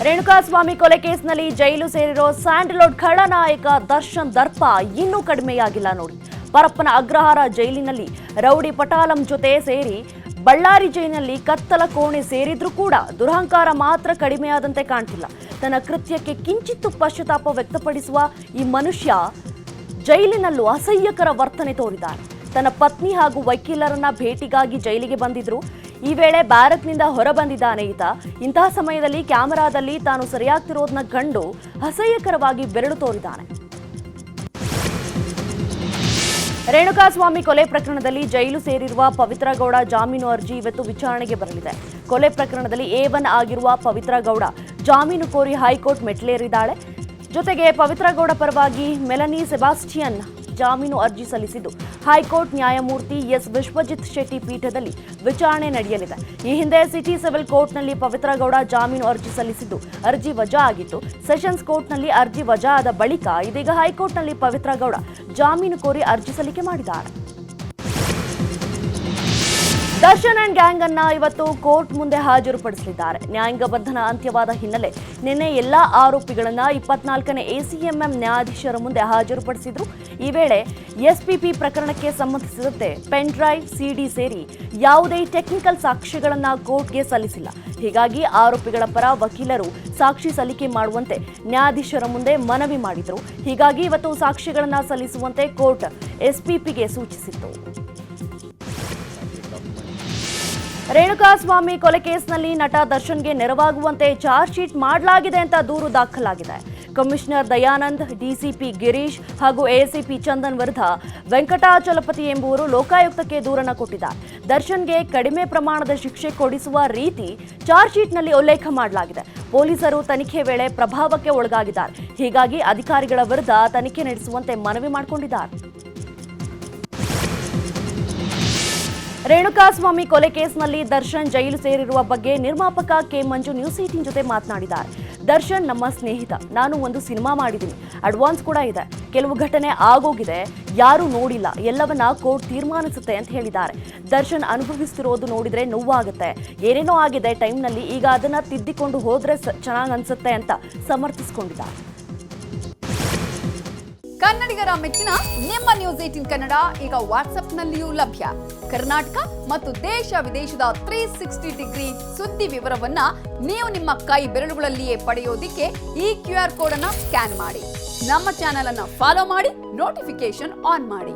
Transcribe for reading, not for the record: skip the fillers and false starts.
ರೇಣುಕಾಸ್ವಾಮಿ ಕೊಲೆ ಕೇಸ್ನಲ್ಲಿ ಜೈಲು ಸೇರಿರೋ ಸ್ಯಾಂಡಲ್ವುಡ್ ಖಳನಾಯಕ ದರ್ಶನ್ ದರ್ಪ ಇನ್ನೂ ಕಡಿಮೆಯಾಗಿಲ್ಲ ನೋಡಿ. ಪರಪ್ಪನ ಅಗ್ರಹಾರ ಜೈಲಿನಲ್ಲಿ ರೌಡಿ ಪಟಾಲಂ ಜೊತೆ ಸೇರಿ ಬಳ್ಳಾರಿ ಜೈಲಿನಲ್ಲಿ ಕತ್ತಲ ಕೋಣೆ ಸೇರಿದ್ರೂ ಕೂಡ ದುರಹಂಕಾರ ಮಾತ್ರ ಕಡಿಮೆಯಾದಂತೆ ಕಾಣ್ತಿಲ್ಲ. ತನ್ನ ಕೃತ್ಯಕ್ಕೆ ಕಿಂಚಿತ್ತು ಪಶ್ಚಾತ್ತಾಪ ವ್ಯಕ್ತಪಡಿಸುವ ಈ ಮನುಷ್ಯ ಜೈಲಿನಲ್ಲೂ ಅಸಹ್ಯಕರ ವರ್ತನೆ ತೋರಿದ್ದಾರೆ. ತನ್ನ ಪತ್ನಿ ಹಾಗೂ ವಕೀಲರನ್ನ ಭೇಟಿಗಾಗಿ ಜೈಲಿಗೆ ಬಂದಿದ್ರು. ಈ ವೇಳೆ ಬ್ಯಾರಕ್ನಿಂದ ಹೊರಬಂದಿದ್ದಾನೆ ಈತ. ಇಂತಹ ಸಮಯದಲ್ಲಿ ಕ್ಯಾಮೆರಾದಲ್ಲಿ ತಾನು ಸರಿಯಾಗ್ತಿರೋದನ್ನ ಕಂಡು ಅಸಹ್ಯಕರವಾಗಿ ಬೆರಳು ತೋರಿದ್ದಾನೆ. ರೇಣುಕಾಸ್ವಾಮಿ ಕೊಲೆ ಪ್ರಕರಣದಲ್ಲಿ ಜೈಲು ಸೇರಿರುವ ಪವಿತ್ರ ಗೌಡ ಜಾಮೀನು ಅರ್ಜಿ ಇವತ್ತು ವಿಚಾರಣೆಗೆ ಬರಲಿದೆ. ಕೊಲೆ ಪ್ರಕರಣದಲ್ಲಿ A1 ಆಗಿರುವ ಪವಿತ್ರ ಗೌಡ ಜಾಮೀನು ಕೋರಿ ಹೈಕೋರ್ಟ್ ಮೆಟ್ಲೇರಿದ್ದಾಳೆ. ಜೊತೆಗೆ ಪವಿತ್ರ ಗೌಡ ಪರವಾಗಿ ಮೆಲನಿ ಸೆಬಾಸ್ಟಿಯನ್ ಜಾಮೀನು ಅರ್ಜಿ ಸಲ್ಲಿಸಿದ್ದು ಹೈಕೋರ್ಟ್ ನ್ಯಾಯಮೂರ್ತಿ ಎಸ್ ವಿಶ್ವಜಿತ್ ಶೆಟ್ಟಿ ಪೀಠದಲ್ಲಿ ವಿಚಾರಣೆ ನಡೆಯಲಿದೆ. ಈ ಹಿಂದೆ ಸಿಟಿ ಸಿವಿಲ್ ಕೋರ್ಟ್ನಲ್ಲಿ ಪವಿತ್ರ ಗೌಡ ಜಾಮೀನು ಅರ್ಜಿ ಸಲ್ಲಿಸಿದ್ದು ಅರ್ಜಿ ವಜಾ ಆಗಿತ್ತು. ಸೆಷನ್ಸ್ ಕೋರ್ಟ್ನಲ್ಲಿ ಅರ್ಜಿ ವಜಾ ಆದ ಬಳಿಕ ಇದೀಗ ಹೈಕೋರ್ಟ್ನಲ್ಲಿ ಪವಿತ್ರ ಗೌಡ ಜಾಮೀನು ಕೋರಿ ಅರ್ಜಿ ಸಲ್ಲಿಕೆ ಮಾಡಿದ್ದಾರೆ. ದರ್ಶನ್ ಅಂಡ್ ಗ್ಯಾಂಗ್ ಅನ್ನ ಇವತ್ತು ಕೋರ್ಟ್ ಮುಂದೆ ಹಾಜರುಪಡಿಸಲಿದ್ದಾರೆ. ನ್ಯಾಯಾಂಗ ಬಂಧನ ಅಂತ್ಯವಾದ ಹಿನ್ನೆಲೆ ನಿನ್ನೆ ಎಲ್ಲಾ ಆರೋಪಿಗಳನ್ನ 24ನೇ ACMM ನ್ಯಾಯಾಧೀಶರ ಮುಂದೆ ಹಾಜರುಪಡಿಸಿದ್ರು. ಈ ವೇಳೆ SPP ಪ್ರಕರಣಕ್ಕೆ ಸಂಬಂಧಿಸಿದಂತೆ ಪೆನ್ ಡ್ರೈವ್, CD ಸೇರಿ ಯಾವುದೇ ಟೆಕ್ನಿಕಲ್ ಸಾಕ್ಷ್ಯಗಳನ್ನ ಕೋರ್ಟ್ಗೆ ಸಲ್ಲಿಸಿಲ್ಲ. ಹೀಗಾಗಿ ಆರೋಪಿಗಳ ಪರ ವಕೀಲರು ಸಾಕ್ಷಿ ಸಲ್ಲಿಕೆ ಮಾಡುವಂತೆ ನ್ಯಾಯಾಧೀಶರ ಮುಂದೆ ಮನವಿ ಮಾಡಿದ್ರು. ಹೀಗಾಗಿ ಇವತ್ತು ಸಾಕ್ಷ್ಯಗಳನ್ನ ಸಲ್ಲಿಸುವಂತೆ ಕೋರ್ಟ್ SPPಗೆ ಸೂಚಿಸಿತ್ತು. ರೇಣುಕಾಸ್ವಾಮಿ ಕೊಲೆ ಕೇಸ್ನಲ್ಲಿ ನಟ ದರ್ಶನ್ಗೆ ನೆರವಾಗುವಂತೆ ಚಾರ್ಜ್ ಶೀಟ್ ಮಾಡಲಾಗಿದೆ ಅಂತ ದೂರು ದಾಖಲಾಗಿದೆ. ಕಮಿಷನರ್ ದಯಾನಂದ್, DCP ಗಿರೀಶ್ ಹಾಗೂ ACP ಚಂದನ್ ವಿರುದ್ಧ ವೆಂಕಟಾಚಲಪತಿ ಎಂಬುವರು ಲೋಕಾಯುಕ್ತಕ್ಕೆ ದೂರನ್ನು ಕೊಟ್ಟಿದ್ದಾರೆ. ದರ್ಶನ್ಗೆ ಕಡಿಮೆ ಪ್ರಮಾಣದ ಶಿಕ್ಷೆ ಕೊಡಿಸುವ ರೀತಿ ಚಾರ್ಜ್ ಶೀಟ್ನಲ್ಲಿ ಉಲ್ಲೇಖ ಮಾಡಲಾಗಿದೆ. ಪೊಲೀಸರು ತನಿಖೆ ವೇಳೆ ಪ್ರಭಾವಕ್ಕೆ ಒಳಗಾಗಿದ್ದಾರೆ. ಹೀಗಾಗಿ ಅಧಿಕಾರಿಗಳ ವಿರುದ್ಧ ತನಿಖೆ ನಡೆಸುವಂತೆ ಮನವಿ ಮಾಡಿಕೊಂಡಿದ್ದಾರೆ. ರೇಣುಕಾಸ್ವಾಮಿ ಕೊಲೆ ಕೇಸ್ನಲ್ಲಿ ದರ್ಶನ್ ಜೈಲು ಸೇರಿರುವ ಬಗ್ಗೆ ನಿರ್ಮಾಪಕ K. ಮಂಜು ನ್ಯೂಸ್ 18 ಜೊತೆ ಮಾತನಾಡಿದ್ದಾರೆ. ದರ್ಶನ್ ನಮ್ಮ ಸ್ನೇಹಿತ, ನಾನು ಒಂದು ಸಿನಿಮಾ ಮಾಡಿದ್ದೀನಿ, ಅಡ್ವಾನ್ಸ್ ಕೂಡ ಇದೆ, ಕೆಲವು ಘಟನೆ ಆಗೋಗಿದೆ, ಯಾರೂ ನೋಡಿಲ್ಲ, ಎಲ್ಲವನ್ನ ಕೋರ್ಟ್ ತೀರ್ಮಾನಿಸುತ್ತೆ ಅಂತ ಹೇಳಿದ್ದಾರೆ. ದರ್ಶನ್ ಅನುಭವಿಸ್ತಿರೋದು ನೋಡಿದ್ರೆ ನೋವಾಗುತ್ತೆ, ಏನೇನೋ ಆಗಿದೆ ಟೈಮ್ನಲ್ಲಿ, ಈಗ ಅದನ್ನ ತಿದ್ದಿಕೊಂಡು ಹೋದ್ರೆ ಚೆನ್ನಾಗಿ ಅನ್ಸುತ್ತೆ ಅಂತ ಸಮರ್ಥಿಸಿಕೊಂಡಿದ್ದಾರೆ. ಕನ್ನಡಿಗರ ಮೆಚ್ಚಿನ ನಿಮ್ಮ ನ್ಯೂಸ್ 18 ಕನ್ನಡ ಈಗ ವಾಟ್ಸ್ಆಪ್ನಲ್ಲಿಯೂ ಲಭ್ಯ. ಕರ್ನಾಟಕ ಮತ್ತು ದೇಶ ವಿದೇಶದ 360 ಡಿಗ್ರಿ ಸುದ್ದಿ ವಿವರವನ್ನ ನೀವು ನಿಮ್ಮ ಕೈ ಬೆರಳುಗಳಲ್ಲಿಯೇ ಪಡೆಯೋದಿಕ್ಕೆ ಈ QR ಕೋಡ್ ಅನ್ನ ಸ್ಕ್ಯಾನ್ ಮಾಡಿ. ನಮ್ಮ ಚಾನೆಲ್ ಅನ್ನ ಫಾಲೋ ಮಾಡಿ, ನೋಟಿಫಿಕೇಶನ್ ಆನ್ ಮಾಡಿ.